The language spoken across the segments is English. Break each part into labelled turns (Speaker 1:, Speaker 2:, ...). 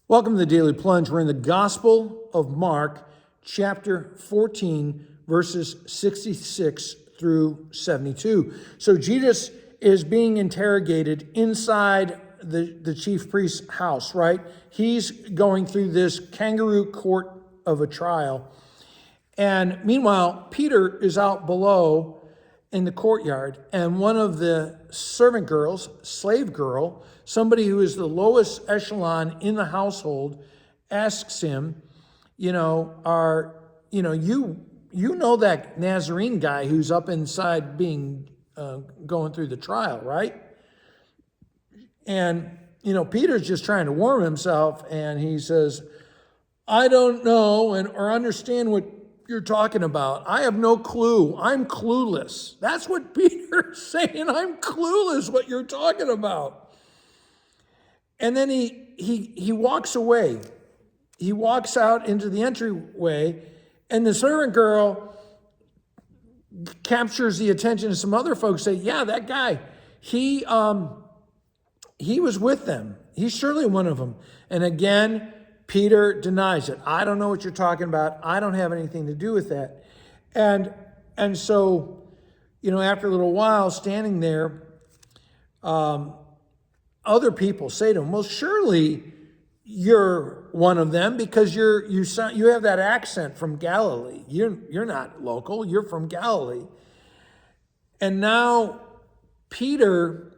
Speaker 1: Welcome to the Daily Plunge. We're in the Gospel of Mark, chapter 14, verses 66 through 72. So Jesus is being interrogated inside the chief priest's house, right? He's going through this kangaroo court of a trial. And meanwhile, Peter is out below in the courtyard, and one of the servant girls, slave girl, somebody who is the lowest echelon in the household, asks him, you know that Nazarene guy who's up inside being going through the trial, right? And Peter's just trying to warm himself, and he says, I don't know or understand what you're talking about. I have no clue. I'm clueless. That's what Peter's saying. I'm clueless what you're talking about. And then he walks away. He walks out into the entryway, and the servant girl captures the attention of some other folks. Say, yeah, that guy, he was with them. He's surely one of them. And again, Peter denies it. I don't know what you're talking about. I don't have anything to do with that. And so, after a little while standing there, other people say to him, well, surely you're one of them because you have that accent from Galilee. You're not local. You're from Galilee. And now Peter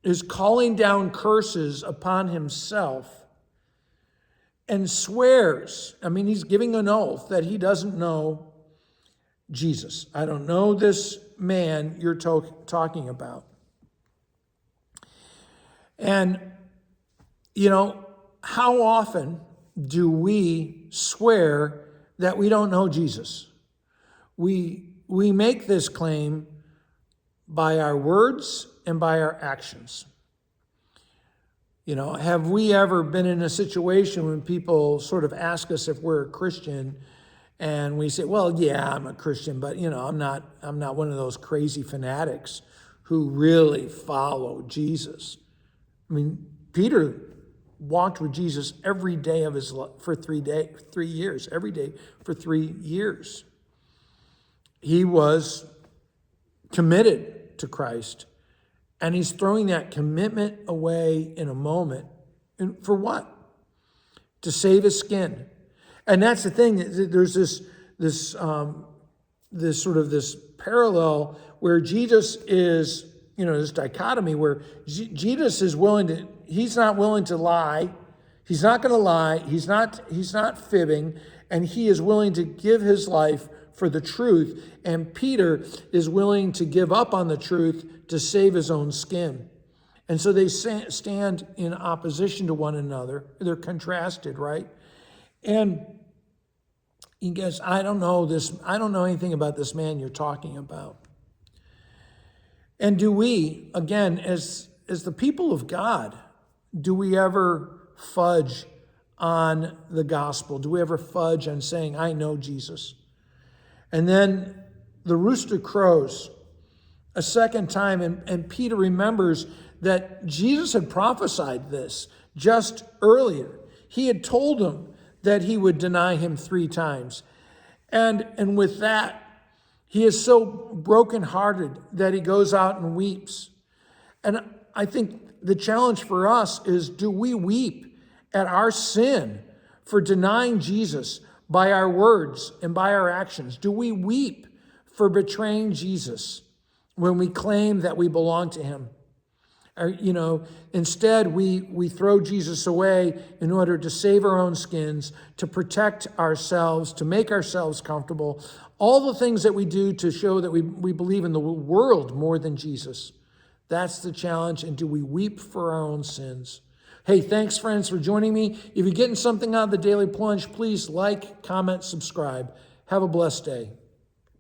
Speaker 1: is calling down curses upon himself and swears, he's giving an oath that he doesn't know Jesus. I don't know this man you're talking about. And, how often do we swear that we don't know Jesus? We make this claim by our words and by our actions. Have we ever been in a situation when people sort of ask us if we're a Christian, and we say, well, yeah, I'm a Christian, but I'm not one of those crazy fanatics who really follow Jesus. Peter walked with Jesus every day of his life for 3 years, every day for 3 years. He was committed to Christ. And he's throwing that commitment away in a moment. And for what? To save his skin. And that's the thing. There's this parallel where Jesus is, this dichotomy where Jesus is he's not willing to lie. He's not going to lie. He's not fibbing. And he is willing to give his life for the truth. And Peter is willing to give up on the truth to save his own skin. And so they stand in opposition to one another. They're contrasted, right? And he goes, I don't know anything about this man you're talking about. And do we, again, as the people of God, do we ever fudge on the gospel? Do we ever fudge on saying, I know Jesus? And then the rooster crows a second time, and Peter remembers that Jesus had prophesied this just earlier. He had told him that he would deny him 3 times. And with that, he is so brokenhearted that he goes out and weeps. And I think the challenge for us is, do we weep at our sin for denying Jesus by our words and by our actions? Do we weep for betraying Jesus when we claim that we belong to him? Or, instead we throw Jesus away in order to save our own skins, to protect ourselves, to make ourselves comfortable, all the things that we do to show that we believe in the world more than Jesus. That's the challenge. And do we weep for our own sins? Hey, thanks, friends, for joining me. If you're getting something out of the Daily Plunge, please like, comment, subscribe. Have a blessed day.